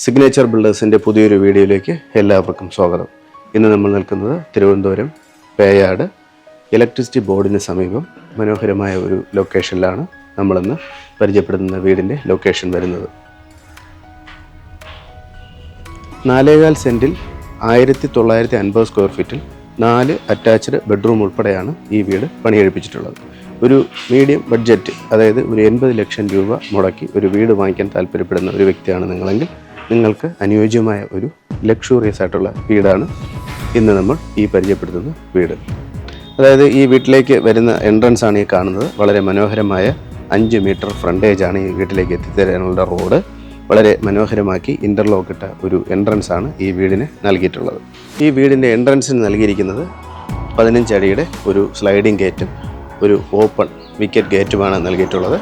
Signature ബിൽഡേഴ്സിൻ്റെ പുതിയൊരു വീഡിയോയിലേക്ക് എല്ലാവർക്കും സ്വാഗതം. ഇന്ന് നമ്മൾ നിൽക്കുന്നത് തിരുവനന്തപുരം പേയാട് ഇലക്ട്രിസിറ്റി ബോർഡിന് സമീപം മനോഹരമായ ഒരു ലൊക്കേഷനിലാണ് നമ്മളിന്ന് പരിചയപ്പെടുന്ന വീടിൻ്റെ ലൊക്കേഷൻ വരുന്നത്. 4.25 സെൻറ്റിൽ 1950 സ്ക്വയർ ഫീറ്റിൽ 4 അറ്റാച്ച്ഡ് ബെഡ്റൂം ഉൾപ്പെടെയാണ് ഈ വീട് പണിയെഴുപ്പിച്ചിട്ടുള്ളത്. ഒരു മീഡിയം ബഡ്ജറ്റ്, അതായത് ഒരു 80 ലക്ഷം രൂപ മുടക്കി ഒരു വീട് വാങ്ങിക്കാൻ താല്പര്യപ്പെടുന്ന ഒരു വ്യക്തിയാണ് നിങ്ങളെങ്കിൽ നിങ്ങൾക്ക് അനുയോജ്യമായ ഒരു ലക്ഷൂറിയസ് ആയിട്ടുള്ള വീടാണ് ഇന്ന് നമ്മൾ ഈ പരിചയപ്പെടുത്തുന്ന വീട്. അതായത് ഈ വീട്ടിലേക്ക് വരുന്ന എൻട്രൻസ് ആണ് ഈ കാണുന്നത്. വളരെ മനോഹരമായ 5 മീറ്റർ ഫ്രണ്ടേജാണ് ഈ വീട്ടിലേക്ക് എത്തിത്തരാനുള്ള റോഡ്. വളരെ മനോഹരമാക്കി ഇൻ്റർലോക്ക് ഇട്ട ഒരു എൻട്രൻസ് ആണ് ഈ വീടിന് നൽകിയിട്ടുള്ളത്. ഈ വീടിൻ്റെ എൻട്രൻസിന് നൽകിയിരിക്കുന്നത് 15 അടിയുടെ ഒരു സ്ലൈഡിംഗ് ഗേറ്റും ഒരു ഓപ്പൺ വിക്കറ്റ് ഗേറ്റുമാണ് നൽകിയിട്ടുള്ളത്.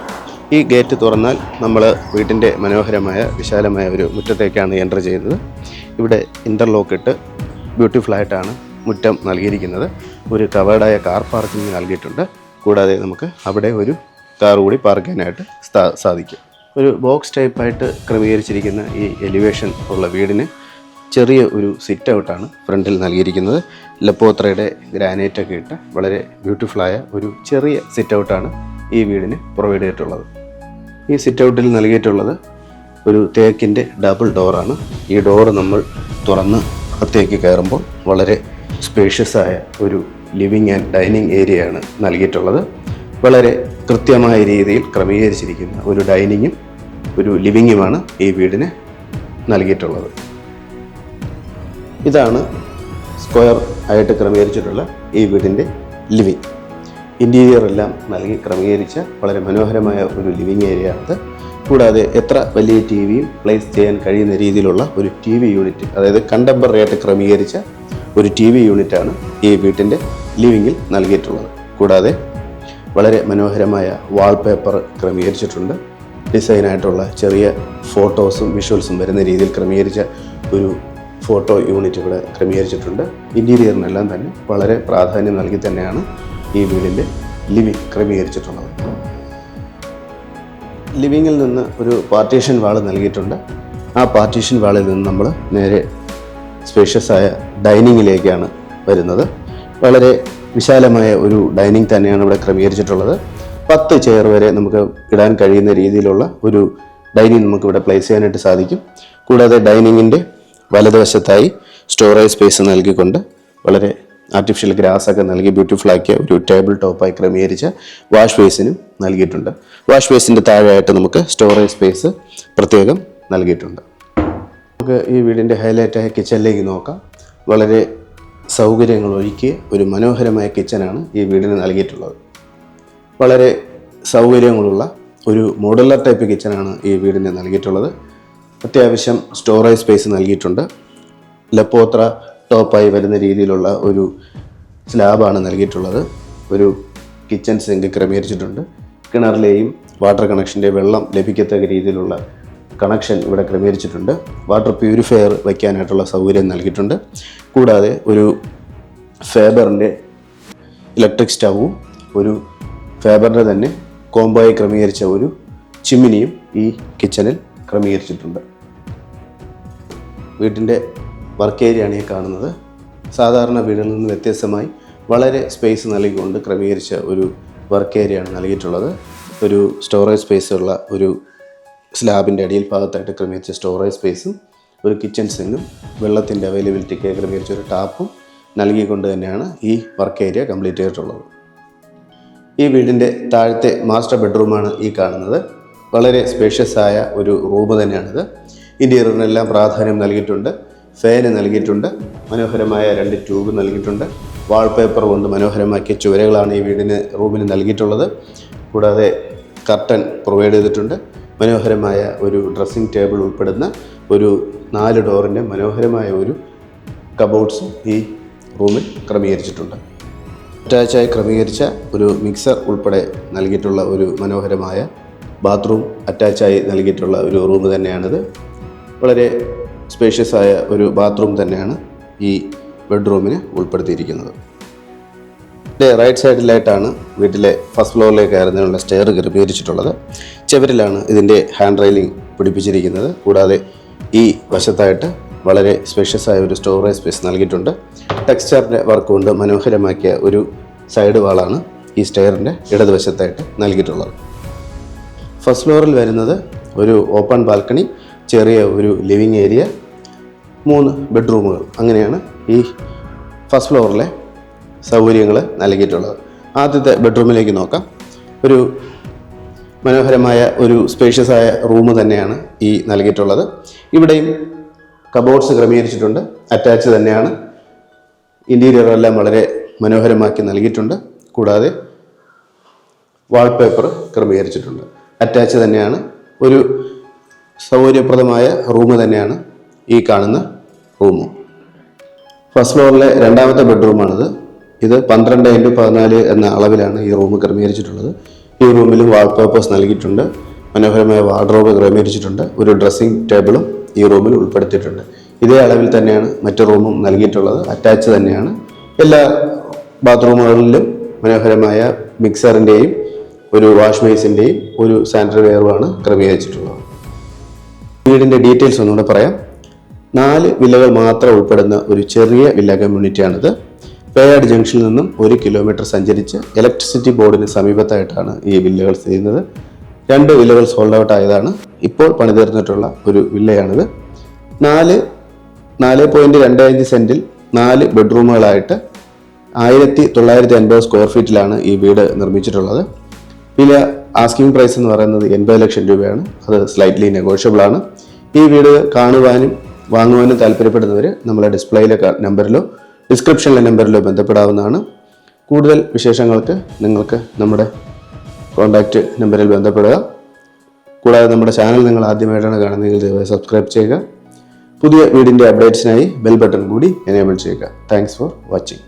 ഈ ഗേറ്റ് തുറന്നാൽ നമ്മൾ വീട്ടിൻ്റെ മനോഹരമായ വിശാലമായ ഒരു മുറ്റത്തേക്കാണ് എൻ്റർ ചെയ്യുന്നത്. ഇവിടെ ഇൻ്റർലോക്ക് ഇട്ട് ബ്യൂട്ടിഫുള്ളായിട്ടാണ് മുറ്റം നൽകിയിരിക്കുന്നത്. ഒരു കവേർഡായ കാർ പാർക്കിംഗ് നൽകിയിട്ടുണ്ട്. കൂടാതെ നമുക്ക് അവിടെ ഒരു കാർ കൂടി പാർക്ക് ചെയ്യാനായിട്ട് സാധിക്കും. ഒരു ബോക്സ് ടൈപ്പായിട്ട് ക്രമീകരിച്ചിരിക്കുന്ന ഈ എലിവേഷൻ ഉള്ള വീടിന് ചെറിയ ഒരു സിറ്റ് ഔട്ടാണ് ഫ്രണ്ടിൽ നൽകിയിരിക്കുന്നത്. ലപ്പോത്രയുടെ ഗ്രാനൈറ്റൊക്കെ ഇട്ട് വളരെ ബ്യൂട്ടിഫുള്ളായ ഒരു ചെറിയ സിറ്റ് ഔട്ടാണ് ഈ വീടിന് പ്രൊവൈഡ് ചെയ്തിട്ടുള്ളത്. ഈ സിറ്റ് ഔട്ടിൽ നൽകിയിട്ടുള്ളത് ഒരു തേക്കിൻ്റെ ഡബിൾ ഡോറാണ്. ഈ ഡോറ് നമ്മൾ തുറന്ന് അകത്തേക്ക് കയറുമ്പോൾ വളരെ സ്പേഷ്യസ് ആയ ഒരു ലിവിങ് ആൻഡ് ഡൈനിങ് ഏരിയയാണ് നൽകിയിട്ടുള്ളത്. വളരെ കൃത്യമായ രീതിയിൽ ക്രമീകരിച്ചിരിക്കുന്ന ഒരു ഡൈനിങ്ങും ഒരു ലിവിങ്ങുമാണ് ഈ വീടിന് നൽകിയിട്ടുള്ളത്. ഇതാണ് സ്ക്വയർ ആയിട്ട് ക്രമീകരിച്ചിട്ടുള്ള ഈ വീടിൻ്റെ ലിവിങ്. ഇൻറ്റീരിയർ എല്ലാം നൽകി ക്രമീകരിച്ച വളരെ മനോഹരമായ ഒരു ലിവിങ് ഏരിയ ആണ്. കൂടാതെ എത്ര വലിയ ടി വിയും പ്ലേസ് ചെയ്യാൻ കഴിയുന്ന രീതിയിലുള്ള ഒരു ടി വി യൂണിറ്റ്, അതായത് കണ്ടംപററി ആയിട്ട് ക്രമീകരിച്ച ഒരു ടി വി യൂണിറ്റാണ് ഈ വീട്ടിൻ്റെ ലിവിങ്ങിൽ നൽകിയിട്ടുള്ളത്. കൂടാതെ വളരെ മനോഹരമായ വാൾപേപ്പർ ക്രമീകരിച്ചിട്ടുണ്ട്. ഡിസൈനായിട്ടുള്ള ചെറിയ ഫോട്ടോസും വിഷ്വൽസും വരുന്ന രീതിയിൽ ക്രമീകരിച്ച ഒരു ഫോട്ടോ യൂണിറ്റ് ഇവിടെ ക്രമീകരിച്ചിട്ടുണ്ട്. ഇൻറ്റീരിയറിനെല്ലാം തന്നെ വളരെ പ്രാധാന്യം നൽകി തന്നെയാണ് ഈ വീടിൻ്റെ ലിവിങ് ക്രമീകരിച്ചിട്ടുള്ളത്. ലിവിങ്ങിൽ നിന്ന് ഒരു പാർട്ടീഷൻ വാൾ നൽകിയിട്ടുണ്ട്. ആ പാർട്ടീഷൻ വാളിൽ നിന്ന് നമ്മൾ നേരെ സ്പേഷ്യസ് ആയ ഡൈനിങ്ങിലേക്കാണ് വരുന്നത്. വളരെ വിശാലമായ ഒരു ഡൈനിങ് തന്നെയാണ് ഇവിടെ ക്രമീകരിച്ചിട്ടുള്ളത്. 10 ചെയർ വരെ നമുക്ക് ഇടാൻ കഴിയുന്ന രീതിയിലുള്ള ഒരു ഡൈനിങ് നമുക്കിവിടെ പ്ലേസ് ചെയ്യാനായിട്ട് സാധിക്കും. കൂടാതെ ഡൈനിങ്ങിൻ്റെ വലതുവശത്തായി സ്റ്റോറേജ് സ്പേസ് നൽകിക്കൊണ്ട് വളരെ ആർട്ടിഫിഷ്യൽ ഗ്രാസ് ഒക്കെ നൽകി ബ്യൂട്ടിഫുള്ളാക്കിയ ഒരു ടേബിൾ ടോപ്പായി ക്രമീകരിച്ച വാഷ് ബേസിനും നൽകിയിട്ടുണ്ട്. വാഷ് ബേസിൻ്റെ താഴെയായിട്ട് നമുക്ക് സ്റ്റോറേജ് സ്പേസ് പ്രത്യേകം നൽകിയിട്ടുണ്ട്. നമുക്ക് ഈ വീടിൻ്റെ ഹൈലൈറ്റായ കിച്ചണിലേക്ക് നോക്കാം. വളരെ സൗകര്യങ്ങൾ ഒരുക്കിയ ഒരു മനോഹരമായ കിച്ചനാണ് ഈ വീടിന് നൽകിയിട്ടുള്ളത്. വളരെ സൗകര്യങ്ങളുള്ള ഒരു മോഡുലർ ടൈപ്പ് കിച്ചനാണ് ഈ വീടിന് നൽകിയിട്ടുള്ളത്. അത്യാവശ്യം സ്റ്റോറേജ് സ്പേസ് നൽകിയിട്ടുണ്ട്. ലപ്പോത്ര ടോപ്പായി വരുന്ന രീതിയിലുള്ള ഒരു സ്ലാബാണ് നൽകിയിട്ടുള്ളത്. ഒരു കിച്ചൺ സിങ്ക് ക്രമീകരിച്ചിട്ടുണ്ട്. കിണറിലെയും വാട്ടർ കണക്ഷൻ്റെ വെള്ളം ലഭിക്കത്തക്ക രീതിയിലുള്ള കണക്ഷൻ ഇവിടെ ക്രമീകരിച്ചിട്ടുണ്ട്. വാട്ടർ പ്യൂരിഫയർ വയ്ക്കാനായിട്ടുള്ള സൗകര്യം നൽകിയിട്ടുണ്ട്. കൂടാതെ ഒരു ഫേബറിൻ്റെ ഇലക്ട്രിക് സ്റ്റൗവും ഒരു ഫേബറിൻ്റെ തന്നെ കോംബോയി ക്രമീകരിച്ച ഒരു ചിമ്മിനിയും ഈ കിച്ചണിൽ ക്രമീകരിച്ചിട്ടുണ്ട്. വീട്ടിൻ്റെ വർക്ക് ഏരിയയാണ് ഈ കാണുന്നത്. സാധാരണ വീടുകളിൽ നിന്ന് വ്യത്യസ്തമായി വളരെ സ്പേസ് നൽകിക്കൊണ്ട് ക്രമീകരിച്ച ഒരു വർക്ക് ഏരിയയാണ് നൽകിയിട്ടുള്ളത്. ഒരു സ്റ്റോറേജ് സ്പേസ് ഉള്ള ഒരു സ്ലാബിൻ്റെ അടിയിൽ ഭാഗത്തായിട്ട് ക്രമീകരിച്ച സ്റ്റോറേജ് സ്പേസും ഒരു കിച്ചൺ സിങ്കും വെള്ളത്തിൻ്റെ അവൈലബിലിറ്റിക്ക് ക്രമീകരിച്ച ഒരു ടാപ്പും നൽകിക്കൊണ്ട് തന്നെയാണ് ഈ വർക്ക് ഏരിയ കംപ്ലീറ്റ് ചെയ്തിട്ടുള്ളത്. ഈ വീടിൻ്റെ താഴത്തെ മാസ്റ്റർ ബെഡ്റൂമാണ് ഈ കാണുന്നത്. വളരെ സ്പേഷ്യസ് ആയ ഒരു റൂം തന്നെയാണിത്. ഇൻറ്റീരിയറിനെല്ലാം പ്രാധാന്യം നൽകിയിട്ടുണ്ട്. ഫാന് നൽകിയിട്ടുണ്ട്. മനോഹരമായ 2 ട്യൂബ് നൽകിയിട്ടുണ്ട്. വാൾപേപ്പർ കൊണ്ട് മനോഹരമാക്കിയ ചുവരുകളാണ് ഈ റൂമിന് നൽകിയിട്ടുള്ളത്. കൂടാതെ കർട്ടൻ പ്രൊവൈഡ് ചെയ്തിട്ടുണ്ട്. മനോഹരമായ ഒരു ഡ്രസ്സിംഗ് ടേബിൾ ഉൾപ്പെടുന്ന ഒരു 4 ഡോറിൻ്റെ മനോഹരമായ ഒരു കബോർഡ്സും ഈ റൂമിൽ ക്രമീകരിച്ചിട്ടുണ്ട്. അറ്റാച്ചായി ക്രമീകരിച്ച ഒരു മിക്സർ ഉൾപ്പെടെ നൽകിയിട്ടുള്ള ഒരു മനോഹരമായ ബാത്റൂം അറ്റാച്ചായി നൽകിയിട്ടുള്ള ഒരു റൂം തന്നെയാണിത്. വളരെ സ്പേഷ്യസ് ആയ ഒരു ബാത്റൂം തന്നെയാണ് ഈ ബെഡ്റൂമിന് ഉൾപ്പെടുത്തിയിരിക്കുന്നത്. റൈറ്റ് സൈഡിലായിട്ടാണ് വീട്ടിലെ ഫസ്റ്റ് ഫ്ലോറിലേക്ക് കയറുന്നതിനുള്ള സ്റ്റെയർ ക്രമീകരിച്ചിട്ടുള്ളത്. ചുവരിലാണ് ഇതിൻ്റെ ഹാൻഡ് റെയിലിംഗ് പിടിപ്പിച്ചിരിക്കുന്നത്. കൂടാതെ ഈ വശത്തായിട്ട് വളരെ സ്പേഷ്യസ് ആയ ഒരു സ്റ്റോറേജ് സ്പേസ് നൽകിയിട്ടുണ്ട്. ടെക്സ്ചറിൻ്റെ വർക്ക് കൊണ്ട് മനോഹരമാക്കിയ ഒരു സൈഡ് വാളാണ് ഈ സ്റ്റെയറിൻ്റെ ഇടതുവശത്തായിട്ട് നൽകിയിട്ടുള്ളത്. ഫസ്റ്റ് ഫ്ലോറിൽ വരുന്നത് ഒരു ഓപ്പൺ ബാൽക്കണി, ചെറിയ ഒരു ലിവിങ് ഏരിയ, 3 ബെഡ്റൂമുകൾ, അങ്ങനെയാണ് ഈ ഫസ്റ്റ് ഫ്ലോറിലെ സൗകര്യങ്ങൾ നൽകിയിട്ടുള്ളത്. ആദ്യത്തെ ബെഡ്റൂമിലേക്ക് നോക്കാം. ഒരു മനോഹരമായ ഒരു സ്പേഷ്യസ് ആയ റൂം തന്നെയാണ് ഈ നൽകിയിട്ടുള്ളത്. ഇവിടെയും കബോർഡ്സ് ക്രമീകരിച്ചിട്ടുണ്ട്. അറ്റാച്ച് തന്നെയാണ്. ഇൻറ്റീരിയറെല്ലാം വളരെ മനോഹരമാക്കി നൽകിയിട്ടുണ്ട്. കൂടാതെ വാൾപേപ്പർ ക്രമീകരിച്ചിട്ടുണ്ട്. അറ്റാച്ച് തന്നെയാണ്. ഒരു സൗകര്യപ്രദമായ റൂം തന്നെയാണ് ഈ കാണുന്ന റൂമും. ഫസ്റ്റ് ഫ്ലോറിലെ രണ്ടാമത്തെ ബെഡ്റൂമാണിത്. ഇത് 12x14 എന്ന അളവിലാണ് ഈ റൂം ക്രമീകരിച്ചിട്ടുള്ളത്. ഈ റൂമിലും വാൾപേപ്പേഴ്സ് നൽകിയിട്ടുണ്ട്. മനോഹരമായ വാർഡ്രോബ് ക്രമീകരിച്ചിട്ടുണ്ട്. ഒരു ഡ്രസ്സിംഗ് ടേബിളും ഈ റൂമിൽ ഉൾപ്പെടുത്തിയിട്ടുണ്ട്. ഇതേ അളവിൽ തന്നെയാണ് മറ്റു റൂമും നൽകിയിട്ടുള്ളത്. അറ്റാച്ച് തന്നെയാണ്. എല്ലാ ബാത്റൂമുകളിലും മനോഹരമായ മിക്സറിൻ്റെയും ഒരു വാഷ് ബേസിൻ്റെയും ഒരു സാനിറ്ററി വെയറുമാണ് ക്രമീകരിച്ചിട്ടുള്ളത്. വീടിൻ്റെ ഡീറ്റെയിൽസ് ഒന്നുകൂടെ പറയാം. 4 വില്ലകൾ മാത്രം ഉൾപ്പെടുന്ന ഒരു ചെറിയ വില്ല കമ്മ്യൂണിറ്റിയാണിത്. പേയാട് ജംഗ്ഷനിൽ നിന്നും 1 കിലോമീറ്റർ സഞ്ചരിച്ച് ഇലക്ട്രിസിറ്റി ബോർഡിന് സമീപത്തായിട്ടാണ് ഈ വില്ലകൾ സ്ഥിതി ചെയ്യുന്നത്. 2 വില്ലകൾ സോൾഡ് ഔട്ട് ആയതാണ്. ഇപ്പോൾ പണിതീർന്നിട്ടുള്ള ഒരു വില്ലയാണിത്. 4.25 സെൻറ്റിൽ 4 ബെഡ്റൂമുകളായിട്ട് 1950 സ്ക്വയർ ഫീറ്റിലാണ് ഈ വീട് നിർമ്മിച്ചിട്ടുള്ളത്. വില ആസ്കിംഗ് പ്രൈസ് എന്ന് പറയുന്നത് 80 ലക്ഷം രൂപയാണ്. അത് സ്ലൈറ്റ്ലി നെഗോഷ്യബിൾ ആണ്. ഈ വീട് കാണുവാനും വാങ്ങുവാനും താല്പര്യപ്പെടുന്നവർ നമ്മളെ ഡിസ്പ്ലേയിലെ നമ്പറിലോ ഡിസ്ക്രിപ്ഷനിലെ നമ്പറിലോ ബന്ധപ്പെടാവുന്നതാണ്. കൂടുതൽ വിശേഷങ്ങൾക്ക് നിങ്ങൾക്ക് നമ്മുടെ കോൺടാക്റ്റ് നമ്പറിൽ ബന്ധപ്പെടുക. കൂടാതെ നമ്മുടെ ചാനൽ നിങ്ങൾ ആദ്യമായിട്ടാണ് കാണുന്നതെങ്കിൽ ദയവായി സബ്സ്ക്രൈബ് ചെയ്യുക. പുതിയ വീടിൻ്റെ അപ്ഡേറ്റ്സിനായി ബെൽ ബട്ടൺ കൂടി എനേബിൾ ചെയ്യുക. Thanks for watching.